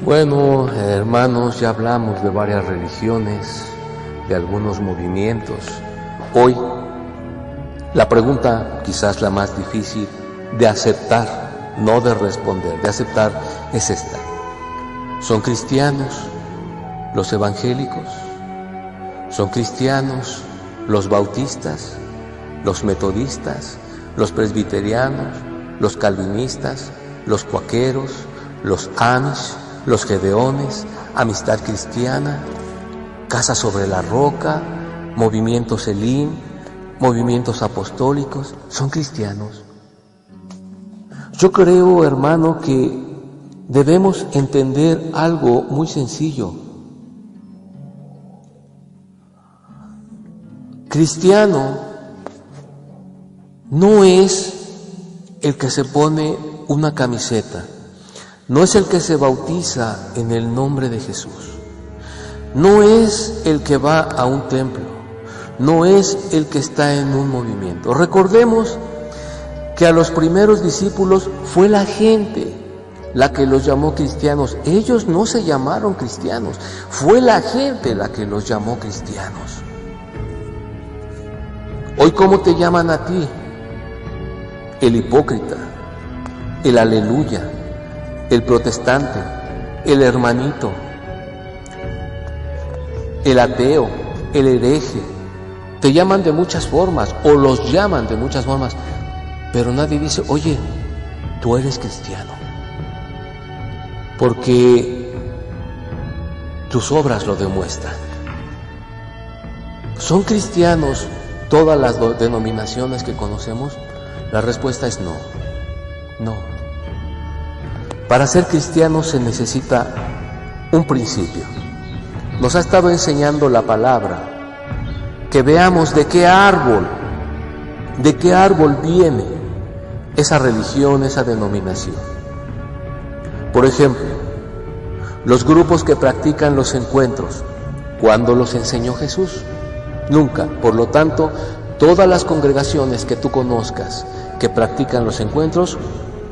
Bueno, hermanos, ya hablamos de varias religiones, de algunos movimientos. Hoy, la pregunta quizás la más difícil de aceptar, no de responder, de aceptar es esta. ¿Son cristianos los evangélicos? ¿Son cristianos los bautistas, los metodistas, los presbiterianos, los calvinistas, los cuáqueros, los amish, los gedeones, Amistad Cristiana, Casa sobre la Roca, Movimientos Elim, movimientos apostólicos? ¿Son cristianos? Yo creo, hermano, que debemos entender algo muy sencillo. Cristiano no es el que se pone una camiseta, no es el que se bautiza en el nombre de Jesús, no es el que va a un templo, no es el que está en un movimiento. Recordemos que a los primeros discípulos fue la gente la que los llamó cristianos. Ellos no se llamaron cristianos, fue la gente la que los llamó cristianos. Hoy, ¿cómo te llaman a ti? El hipócrita, el aleluya, el protestante, el hermanito, el ateo, el hereje. Te llaman de muchas formas, o los llaman de muchas formas, pero nadie dice, oye, tú eres cristiano, porque tus obras lo demuestran. ¿Son cristianos todas las denominaciones que conocemos? La respuesta es no, no. Para ser cristiano se necesita un principio. Nos ha estado enseñando la palabra, que veamos de qué árbol viene esa religión, esa denominación. Por ejemplo, los grupos que practican los encuentros, ¿cuándo los enseñó Jesús? Nunca. Por lo tanto, todas las congregaciones que tú conozcas que practican los encuentros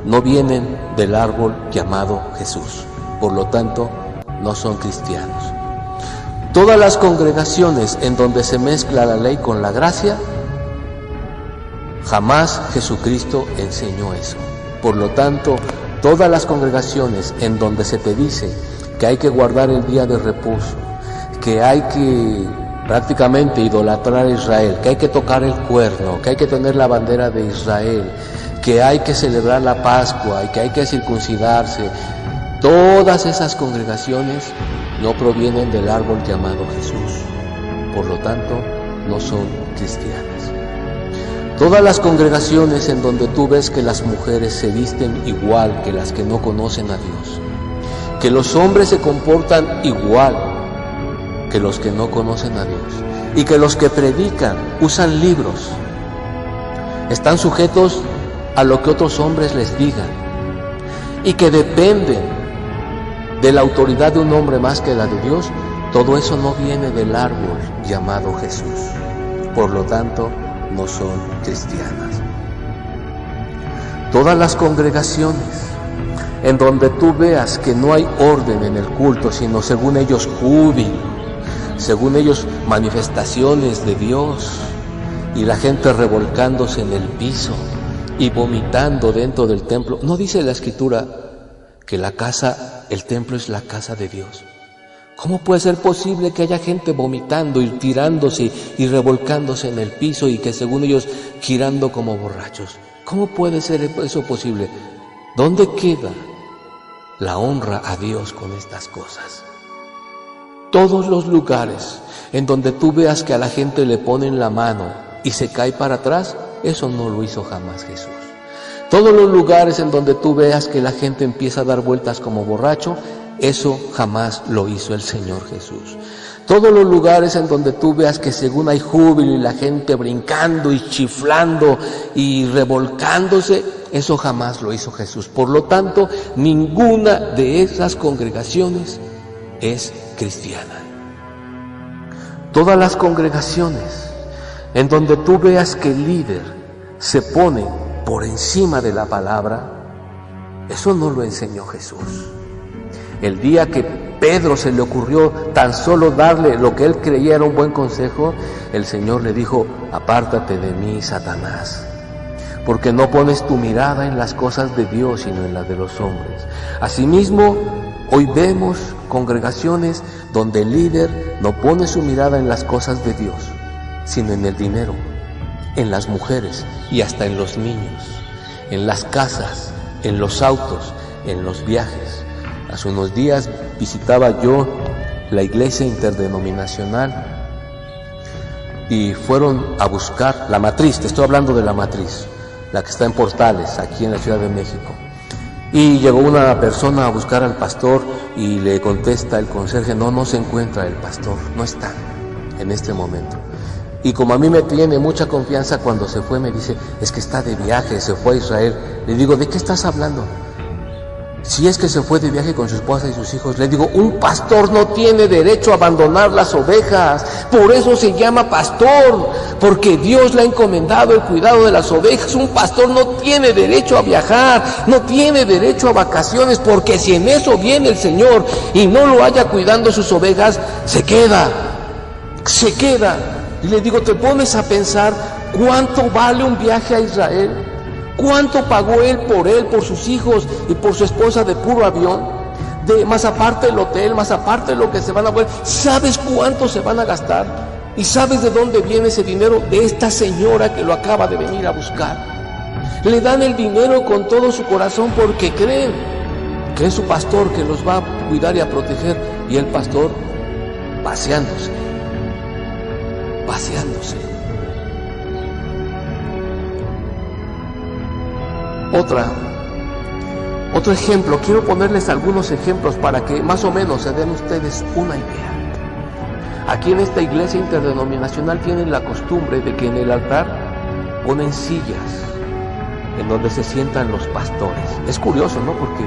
no vienen del árbol llamado Jesús. Por lo tanto, no son cristianos. Todas las congregaciones en donde se mezcla la ley con la gracia, jamás Jesucristo enseñó eso. Por lo tanto, todas las congregaciones en donde se te dice que hay que guardar el día de reposo, que hay que prácticamente idolatrar a Israel, que hay que tocar el cuerno, que hay que tener la bandera de Israel, que hay que celebrar la Pascua y que hay que circuncidarse, todas esas congregaciones no provienen del árbol llamado Jesús. Por lo tanto, no son cristianas. Todas las congregaciones en donde tú ves que las mujeres se visten igual que las que no conocen a Dios, que los hombres se comportan igual que los que no conocen a Dios, y que los que predican usan libros, están sujetos a lo que otros hombres les digan, y que dependen de la autoridad de un hombre más que la de Dios, todo eso no viene del árbol llamado Jesús. Por lo tanto, no son cristianas. Todas las congregaciones en donde tú veas que no hay orden en el culto, sino según ellos júbilo, según ellos manifestaciones de Dios, y la gente revolcándose en el piso y vomitando dentro del templo. ¿No dice la Escritura que el templo es la casa de Dios? ¿Cómo puede ser posible que haya gente vomitando y tirándose y revolcándose en el piso y que según ellos girando como borrachos? ¿Cómo puede ser eso posible? ¿Dónde queda la honra a Dios con estas cosas? Todos los lugares en donde tú veas que a la gente le ponen la mano y se cae para atrás, eso no lo hizo jamás Jesús. Todos los lugares en donde tú veas que la gente empieza a dar vueltas como borracho, eso jamás lo hizo el Señor Jesús. Todos los lugares en donde tú veas que según hay júbilo y la gente brincando y chiflando y revolcándose, eso jamás lo hizo Jesús. Por lo tanto, ninguna de esas congregaciones es cristiana. Todas las congregaciones en donde tú veas que el líder se pone por encima de la palabra, eso no lo enseñó Jesús. El día que Pedro se le ocurrió tan solo darle lo que él creía era un buen consejo, el Señor le dijo: apártate de mí, Satanás, porque no pones tu mirada en las cosas de Dios, sino en las de los hombres. Asimismo, hoy vemos congregaciones donde el líder no pone su mirada en las cosas de Dios, sino en el dinero, en las mujeres y hasta en los niños, en las casas, en los autos, en los viajes. Hace unos días visitaba yo la iglesia interdenominacional y fueron a buscar la matriz, te estoy hablando de la matriz, la que está en Portales, aquí en la Ciudad de México. Y llegó una persona a buscar al pastor y le contesta el conserje: no se encuentra el pastor, no está en este momento. Y como a mí me tiene mucha confianza, cuando se fue me dice: es que está de viaje, se fue a Israel. Le digo: ¿de qué estás hablando? Si es que se fue de viaje con su esposa y sus hijos. Le digo: un pastor no tiene derecho a abandonar las ovejas, por eso se llama pastor, porque Dios le ha encomendado el cuidado de las ovejas. Un pastor no tiene derecho a viajar, no tiene derecho a vacaciones, porque si en eso viene el Señor y no lo haya cuidando sus ovejas, se queda. Y le digo: ¿te pones a pensar cuánto vale un viaje a Israel? ¿Cuánto pagó él, por sus hijos y por su esposa de puro avión? Más aparte el hotel, más aparte lo que se van a poner. ¿Sabes cuánto se van a gastar? ¿Y sabes de dónde viene ese dinero? De esta señora que lo acaba de venir a buscar. Le dan el dinero con todo su corazón porque creen que es su pastor que los va a cuidar y a proteger. Y el pastor paseándose. Otro ejemplo, quiero ponerles algunos ejemplos para que más o menos se den ustedes una idea. Aquí en esta iglesia interdenominacional tienen la costumbre de que en el altar ponen sillas en donde se sientan los pastores. Es curioso, ¿no? Porque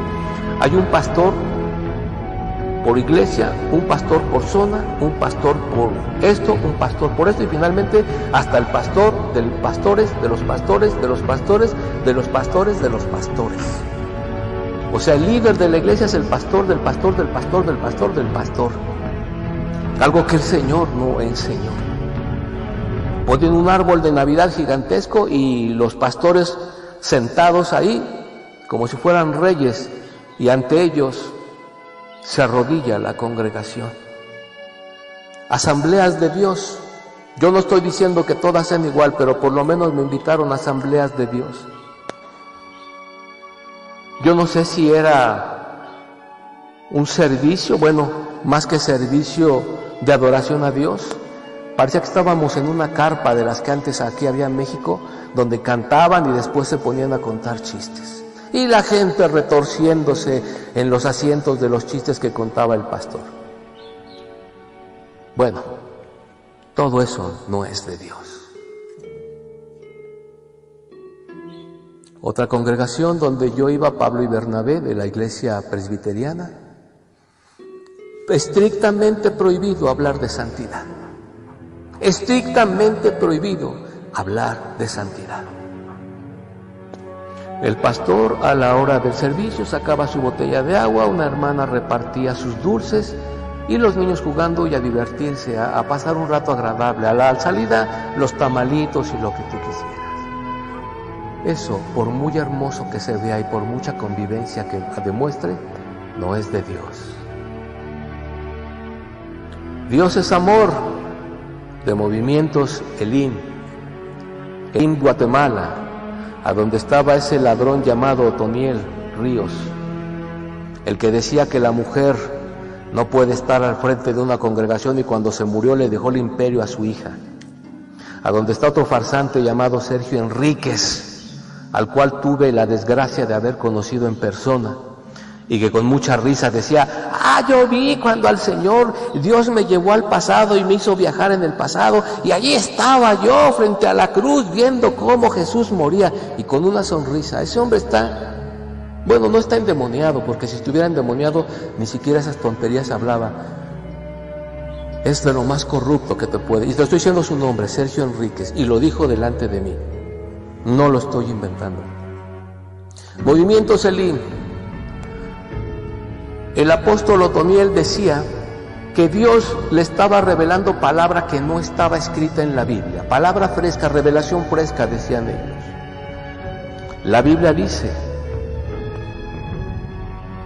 hay un pastor por iglesia, un pastor por zona, un pastor por esto, un pastor por esto, y finalmente hasta el pastor de los pastores, de los pastores, de los pastores, de los pastores, de los pastores. O sea, el líder de la iglesia es el pastor del pastor, del pastor, del pastor, del pastor. Algo que el Señor no enseñó. Ponen un árbol de Navidad gigantesco y los pastores sentados ahí como si fueran reyes, y ante ellos se arrodilla la congregación. Asambleas de Dios. Yo no estoy diciendo que todas sean igual, pero por lo menos me invitaron a asambleas de Dios. Yo no sé si era un servicio, bueno, más que servicio de adoración a Dios. Parecía que estábamos en una carpa de las que antes aquí había en México, donde cantaban y después se ponían a contar chistes. Y la gente retorciéndose en los asientos de los chistes que contaba el pastor. Bueno, todo eso no es de Dios. Otra congregación donde yo iba, Pablo y Bernabé, de la iglesia presbiteriana, estrictamente prohibido hablar de santidad. Estrictamente prohibido hablar de santidad. El pastor, a la hora del servicio, sacaba su botella de agua, una hermana repartía sus dulces y los niños jugando y a divertirse, a pasar un rato agradable. A la salida, los tamalitos y lo que tú quisieras. Eso, por muy hermoso que se vea y por mucha convivencia que demuestre, no es de Dios. Dios es amor. De Movimientos Elim, Guatemala, a donde estaba ese ladrón llamado Otoniel Ríos, el que decía que la mujer no puede estar al frente de una congregación y cuando se murió le dejó el imperio a su hija. A donde está otro farsante llamado Sergio Enríquez, al cual tuve la desgracia de haber conocido en persona y que con mucha risa decía: yo vi cuando al Señor Dios me llevó al pasado y me hizo viajar en el pasado y allí estaba yo frente a la cruz viendo cómo Jesús moría, y con una sonrisa. Ese hombre está, bueno, no está endemoniado, porque si estuviera endemoniado ni siquiera esas tonterías hablaba. Es de lo más corrupto que te puede, y te estoy diciendo su nombre, Sergio Enríquez, y lo dijo delante de mí, no lo estoy inventando. Movimientos Elim, el apóstol Otoniel decía que Dios le estaba revelando palabra que no estaba escrita en la Biblia, palabra fresca, revelación fresca, decían ellos. La Biblia dice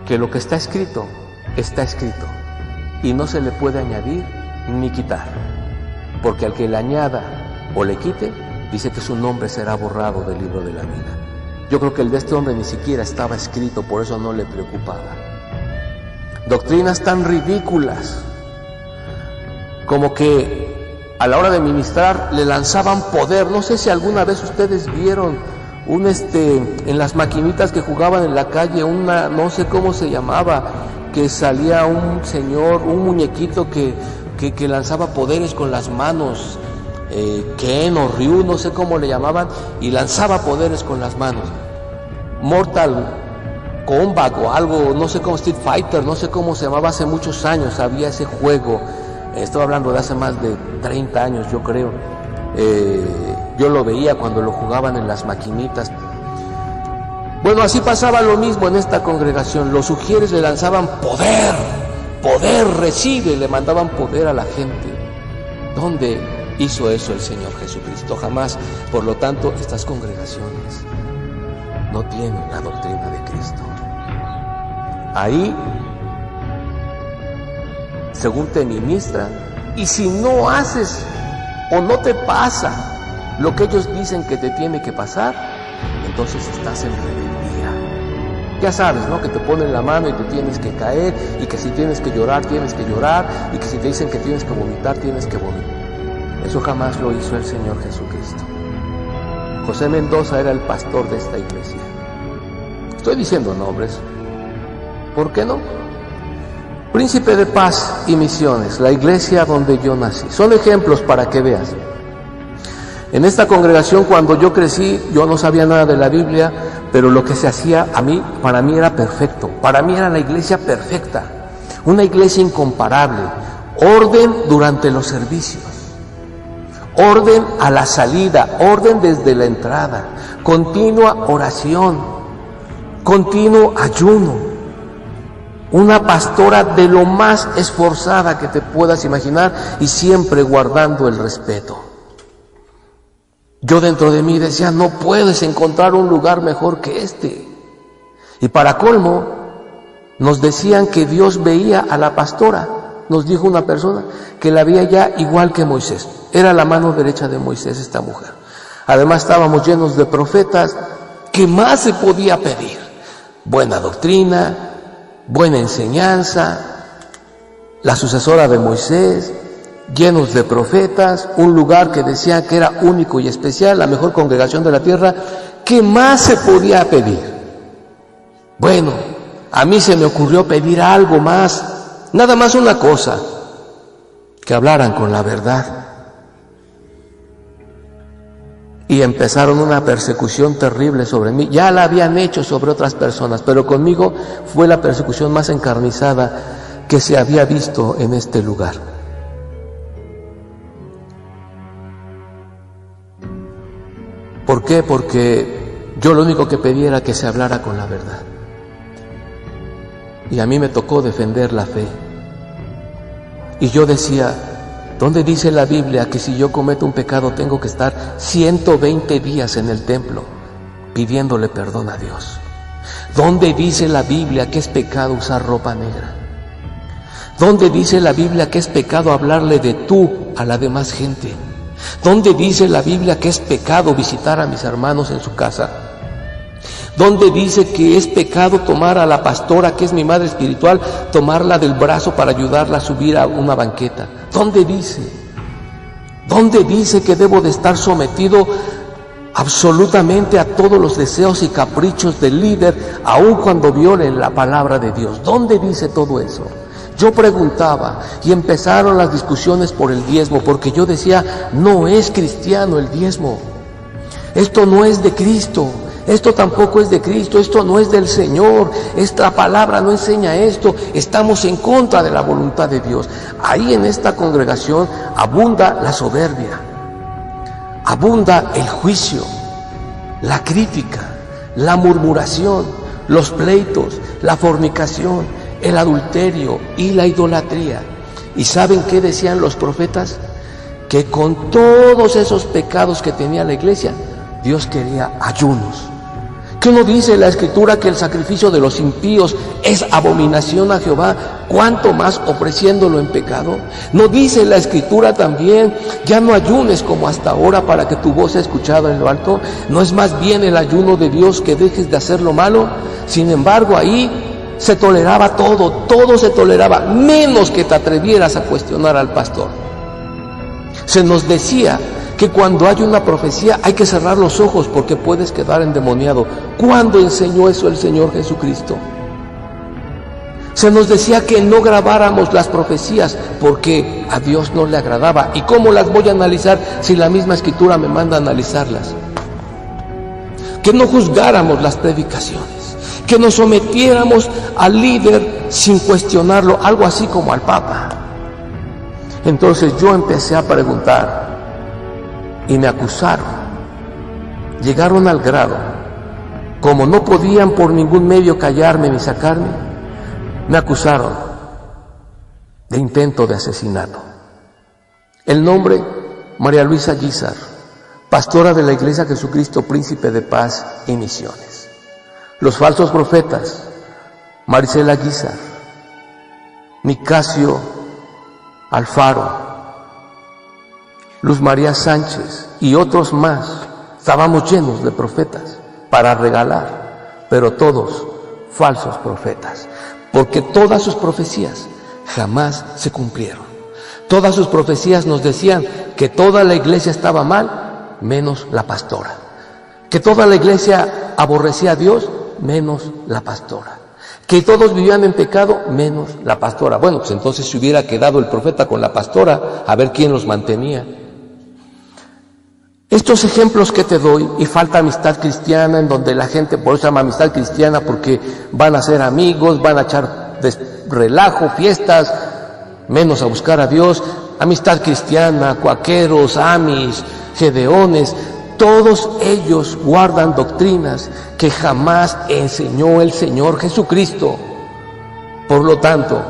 que lo que está escrito y no se le puede añadir ni quitar, porque al que le añada o le quite, dice que su nombre será borrado del libro de la vida. Yo creo que el de este hombre ni siquiera estaba escrito, por eso no le preocupaba. Doctrinas tan ridículas como que a la hora de ministrar le lanzaban poder. No sé si alguna vez ustedes vieron en las maquinitas que jugaban en la calle, no sé cómo se llamaba, que salía un señor, un muñequito que lanzaba poderes con las manos, Ken o Ryu, no sé cómo le llamaban, y lanzaba poderes con las manos. Mortal Kombat o algo, no sé cómo, Street Fighter, no sé cómo se llamaba, hace muchos años había ese juego. Estoy hablando de hace más de 30 años, yo creo. Yo lo veía cuando lo jugaban en las maquinitas. Bueno, así pasaba lo mismo en esta congregación. Los ujieres le lanzaban poder, recibe, le mandaban poder a la gente. ¿Dónde hizo eso el Señor Jesucristo? Jamás. Por lo tanto, estas congregaciones no tienen la doctrina de Cristo. Ahí, según te ministran, y si no haces o no te pasa lo que ellos dicen que te tiene que pasar, entonces estás en rebeldía. Ya sabes, ¿no? Que te ponen la mano y te tienes que caer, y que si tienes que llorar, tienes que llorar, y que si te dicen que tienes que vomitar, tienes que vomitar. Eso jamás lo hizo el Señor Jesucristo. José Mendoza era el pastor de esta iglesia. Estoy diciendo nombres. ¿Por qué no? Príncipe de Paz y Misiones, la iglesia donde yo nací. Son ejemplos para que veas. En esta congregación, cuando yo crecí, yo no sabía nada de la Biblia, pero lo que se hacía para mí era perfecto. Para mí era la iglesia perfecta, una iglesia incomparable. Orden durante los servicios, orden a la salida, orden desde la entrada, continua oración, continuo ayuno. Una pastora de lo más esforzada que te puedas imaginar y siempre guardando el respeto. Yo dentro de mí decía, no puedes encontrar un lugar mejor que este. Y para colmo, nos decían que Dios veía a la pastora. Nos dijo una persona que la veía ya igual que Moisés. Era la mano derecha de Moisés esta mujer. Además estábamos llenos de profetas. ¿Qué más se podía pedir? Buena doctrina, buena enseñanza, la sucesora de Moisés, llenos de profetas, un lugar que decía que era único y especial, la mejor congregación de la tierra. ¿Qué más se podía pedir? Bueno, a mí se me ocurrió pedir algo más, nada más una cosa, que hablaran con la verdad. Y empezaron una persecución terrible sobre mí. Ya la habían hecho sobre otras personas, pero conmigo fue la persecución más encarnizada que se había visto en este lugar. ¿Por qué? Porque yo lo único que pedía era que se hablara con la verdad. Y a mí me tocó defender la fe. Y yo decía, ¿dónde dice la Biblia que si yo cometo un pecado tengo que estar 120 días en el templo pidiéndole perdón a Dios? ¿Dónde dice la Biblia que es pecado usar ropa negra? ¿Dónde dice la Biblia que es pecado hablarle de tú a la demás gente? ¿Dónde dice la Biblia que es pecado visitar a mis hermanos en su casa? ¿Dónde dice que es pecado tomar a la pastora, que es mi madre espiritual, tomarla del brazo para ayudarla a subir a una banqueta? ¿Dónde dice? ¿Dónde dice que debo de estar sometido absolutamente a todos los deseos y caprichos del líder, aun cuando violen la palabra de Dios? ¿Dónde dice todo eso? Yo preguntaba y empezaron las discusiones por el diezmo, porque yo decía, no es cristiano el diezmo. Esto no es de Cristo. Esto tampoco es de Cristo, esto no es del Señor, esta palabra no enseña esto, estamos en contra de la voluntad de Dios. Ahí en esta congregación abunda la soberbia, abunda el juicio, la crítica, la murmuración, los pleitos, la fornicación, el adulterio y la idolatría. ¿Y saben qué decían los profetas? Que con todos esos pecados que tenía la iglesia, Dios quería ayunos. ¿Qué no dice la Escritura que el sacrificio de los impíos es abominación a Jehová? ¿Cuánto más ofreciéndolo en pecado? ¿No dice la Escritura también, ya no ayunes como hasta ahora para que tu voz sea escuchada en lo alto? ¿No es más bien el ayuno de Dios que dejes de hacer lo malo? Sin embargo, ahí se toleraba todo se toleraba, menos que te atrevieras a cuestionar al pastor. Se nos decía que cuando hay una profecía hay que cerrar los ojos porque puedes quedar endemoniado. ¿Cuándo enseñó eso el Señor Jesucristo? Se nos decía que no grabáramos las profecías porque a Dios no le agradaba. ¿Y cómo las voy a analizar si la misma Escritura me manda a analizarlas? Que no juzgáramos las predicaciones, que nos sometiéramos al líder sin cuestionarlo, algo así como al Papa. Entonces yo empecé a preguntar y me acusaron. Llegaron al grado, como no podían por ningún medio callarme ni sacarme, me acusaron de intento de asesinato. El nombre, María Luisa Guízar, pastora de la Iglesia Jesucristo, Príncipe de Paz y Misiones. Los falsos profetas, Marisela Guízar, Nicasio Alfaro, Luz María Sánchez y otros más. Estábamos llenos de profetas para regalar, pero todos falsos profetas, porque todas sus profecías jamás se cumplieron. Todas sus profecías nos decían que toda la iglesia estaba mal, menos la pastora, que toda la iglesia aborrecía a Dios, menos la pastora, que todos vivían en pecado, menos la pastora. Bueno, pues entonces se hubiera quedado el profeta con la pastora, a ver quién los mantenía. Estos ejemplos que te doy, y falta amistad cristiana, en donde la gente, por eso se llama amistad cristiana, porque van a ser amigos, van a echar relajo, fiestas, menos a buscar a Dios. Amistad cristiana, cuaqueros, amis, gedeones, todos ellos guardan doctrinas que jamás enseñó el Señor Jesucristo. Por lo tanto,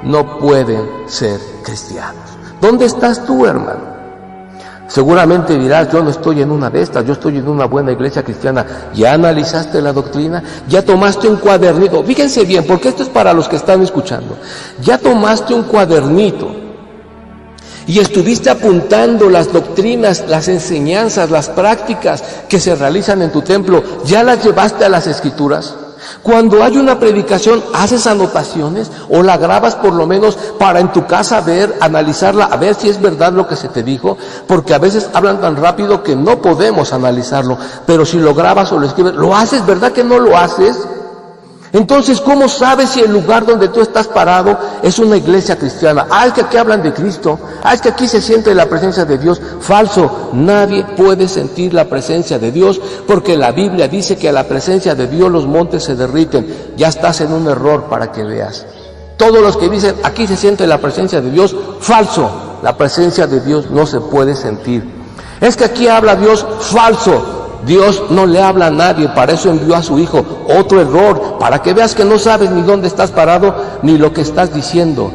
no pueden ser cristianos. ¿Dónde estás tú, hermano? Seguramente dirás, yo no estoy en una de estas, yo estoy en una buena iglesia cristiana. ¿Ya analizaste la doctrina? ¿Ya tomaste un cuadernito? Fíjense bien, porque esto es para los que están escuchando. ¿Ya tomaste un cuadernito y estuviste apuntando las doctrinas, las enseñanzas, las prácticas que se realizan en tu templo? ¿Ya las llevaste a las Escrituras? Cuando hay una predicación, ¿haces anotaciones o la grabas por lo menos para en tu casa ver, analizarla, a ver si es verdad lo que se te dijo? Porque a veces hablan tan rápido que no podemos analizarlo, pero si lo grabas o lo escribes, ¿lo haces? ¿Verdad que no lo haces? Entonces, ¿cómo sabes si el lugar donde tú estás parado es una iglesia cristiana? Es que aquí hablan de Cristo. Es que aquí se siente la presencia de Dios. Falso. Nadie puede sentir la presencia de Dios porque la Biblia dice que a la presencia de Dios los montes se derriten. Ya estás en un error para que veas. Todos los que dicen aquí se siente la presencia de Dios, falso. La presencia de Dios no se puede sentir. Es que aquí habla Dios, falso. Dios no le habla a nadie, para eso envió a su Hijo. Otro error, para que veas que no sabes ni dónde estás parado, ni lo que estás diciendo.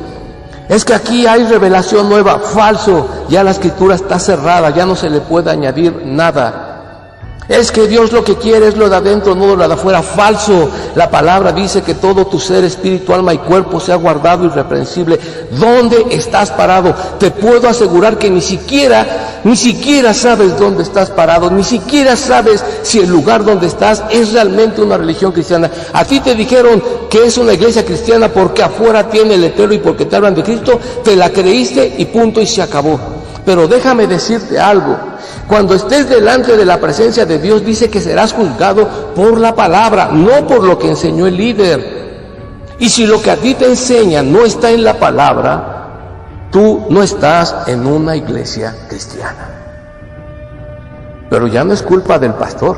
Es que aquí hay revelación nueva, falso. Ya la Escritura está cerrada, ya no se le puede añadir nada. Es que Dios lo que quiere es lo de adentro, no lo de afuera, falso. La palabra dice que todo tu ser, espíritu, alma y cuerpo sea guardado irreprensible. ¿Dónde estás parado? Te puedo asegurar que ni siquiera sabes dónde estás parado, ni siquiera sabes si el lugar donde estás es realmente una religión cristiana. A ti te dijeron que es una iglesia cristiana porque afuera tiene el letrero y porque te hablan de Cristo, te la creíste y punto y se acabó. Pero déjame decirte algo, cuando estés delante de la presencia de Dios dice que serás juzgado por la palabra, no por lo que enseñó el líder. Y si lo que a ti te enseñan no está en la palabra, tú no estás en una iglesia cristiana. Pero ya no es culpa del pastor,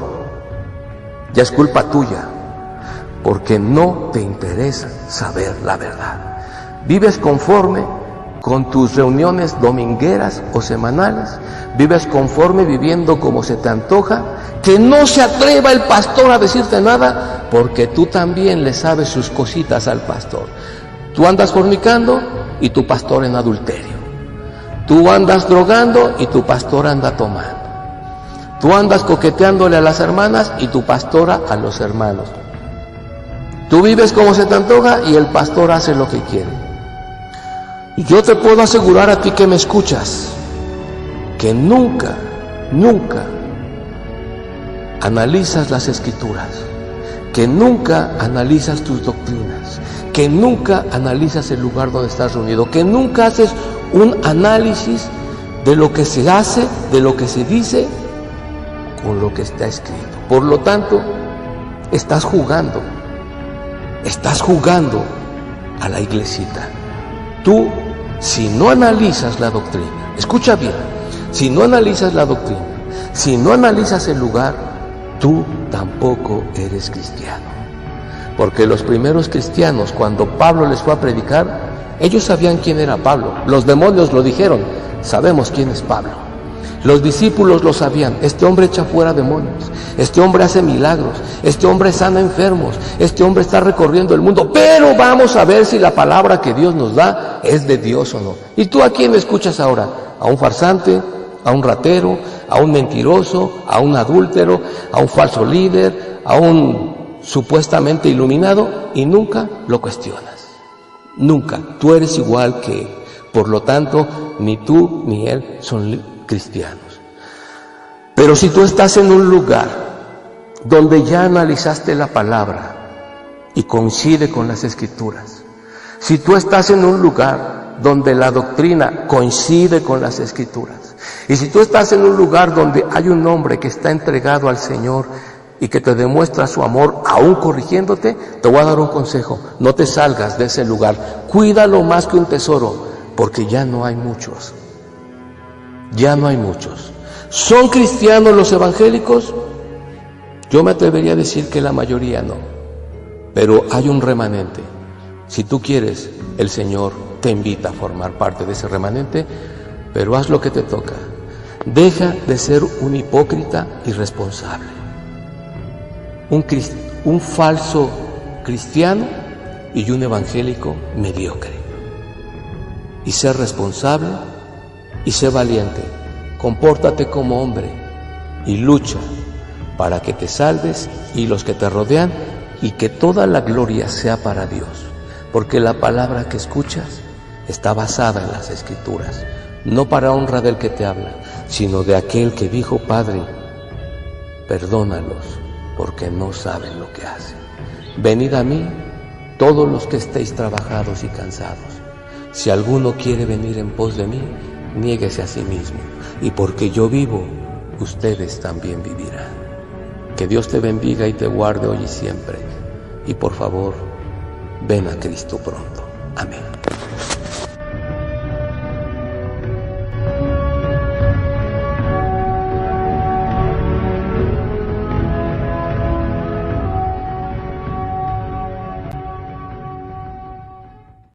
ya es culpa tuya, porque no te interesa saber la verdad. Vives conforme con tus reuniones domingueras o semanales, vives conforme, viviendo como se te antoja, que no se atreva el pastor a decirte nada, porque tú también le sabes sus cositas al pastor. Tú andas fornicando y tu pastor en adulterio. Tú andas drogando y tu pastor anda tomando. Tú andas coqueteándole a las hermanas y tu pastora a los hermanos. Tú vives como se te antoja y el pastor hace lo que quiere. Y yo te puedo asegurar a ti que me escuchas, que nunca analizas las Escrituras, que nunca analizas tus doctrinas, que nunca analizas el lugar donde estás reunido, que nunca haces un análisis de lo que se hace, de lo que se dice con lo que está escrito. Por lo tanto, estás jugando a la iglesita. Tú, si no analizas la doctrina, escucha bien, si no analizas la doctrina, si no analizas el lugar, tú tampoco eres cristiano. Porque los primeros cristianos, cuando Pablo les fue a predicar, ellos sabían quién era Pablo. Los demonios lo dijeron, sabemos quién es Pablo. Los discípulos lo sabían, este hombre echa fuera demonios, este hombre hace milagros, este hombre sana enfermos, este hombre está recorriendo el mundo, pero vamos a ver si la palabra que Dios nos da es de Dios o no. ¿Y tú a quién escuchas ahora? ¿A un farsante? ¿A un ratero? ¿A un mentiroso? ¿A un adúltero? ¿A un falso líder? ¿A un supuestamente iluminado? Y nunca lo cuestionas. Nunca. Tú eres igual que él. Por lo tanto, ni tú ni él son cristianos. Pero si tú estás en un lugar donde ya analizaste la palabra y coincide con las Escrituras, si tú estás en un lugar donde la doctrina coincide con las Escrituras, y si tú estás en un lugar donde hay un hombre que está entregado al Señor y que te demuestra su amor aún corrigiéndote, te voy a dar un consejo: no te salgas de ese lugar, cuídalo más que un tesoro, porque ya no hay muchos. Ya no hay muchos. ¿Son cristianos los evangélicos? Yo me atrevería a decir que la mayoría no, pero hay un remanente. Si tú quieres, el Señor te invita a formar parte de ese remanente, pero haz lo que te toca. Deja de ser un hipócrita irresponsable, un falso cristiano y un evangélico mediocre. Y sé responsable y sé valiente. Compórtate como hombre y lucha para que te salves y los que te rodean, y que toda la gloria sea para Dios, porque la palabra que escuchas está basada en las Escrituras, no para honra del que te habla, sino de aquel que dijo: Padre, perdónalos, porque no saben lo que hacen. Venid a mí, todos los que estéis trabajados y cansados. Si alguno quiere venir en pos de mí, niéguese a sí mismo, y porque yo vivo, ustedes también vivirán. Que Dios te bendiga y te guarde hoy y siempre, y por favor, ven a Cristo pronto. Amén.